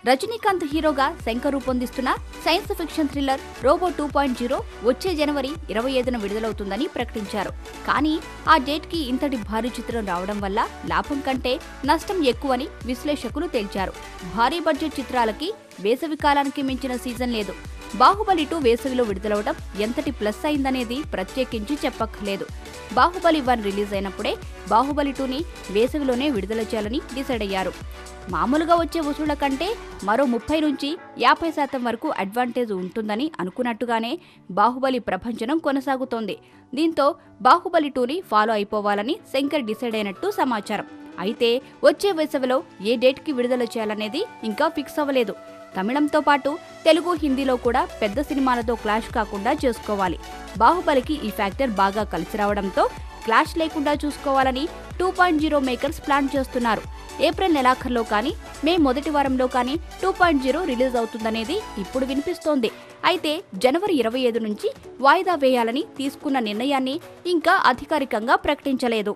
రజనీకాంత్ హీరోగా శంకర్ రూపొందిస్తున్న science fiction thriller robo 2.0 వచ్చే జనవరి 25న విడుదలవుతుందని ప్రకటించారు. కానీ ఆ డేట్కి ఇంతటి భారీ చిత్రం రావడం వల్ల లాభం కంటే నష్టం ఎక్కువని విశ్లేషకులు తేల్చారు. భారీ బడ్జెట్ చిత్రాలకి వేసవి కాలానికి మించిన సీజన్ లేదు. బాహుబలి 2 వేసవిలో విడుదలవడం ఎంతటి ప్లస్ అయిందనేది ప్రత్యేకించి చెప్పక్కర్లేదు. బాహుబలి 1 రిలీజ్ అయినప్పుడే బాహుబలి 2ని వేసవిలోనే విడుదల చేయాలని డిసైడ్ అయ్యారు. మామూలుగా వచ్చే వసూళ్ల కంటే మరో 30 నుంచి 50% వరకు అడ్వాంటేజ్ ఉంటుందని అనుకున్నట్టుగానే బాహుబలి ప్రభంజనం కొనసాగుతోంది. దీంతో బాహుబలి 2ని ఫాలో అయిపోవాలని శంకర్ డిసైడ్ అయినట్టు సమాచారం. అయితే వచ్చే వేసవిలో ఏ డేట్కి విడుదల చేయాలనేది ఇంకా ఫిక్స్ అవ్వలేదు. తమిళంతో పాటు తెలుగు, హిందీలో కూడా పెద్ద సినిమాలతో క్లాష్ కాకుండా చేసుకోవాలి. బాహుబలికి ఈ ఫ్యాక్టర్ బాగా కలిసి రావడంతో క్లాష్ లేకుండా చూసుకోవాలని 2.0 మేకర్స్ ప్లాన్ చేస్తున్నారు. ఏప్రిల్ నెలాఖరులో కానీ మే మొదటి వారంలో కానీ 2.0 రిలీజ్ అవుతుందనేది ఇప్పుడు వినిపిస్తోంది. అయితే జనవరి 25 నుంచి వాయిదా వేయాలని తీసుకున్న నిర్ణయాన్ని ఇంకా అధికారికంగా ప్రకటించలేదు.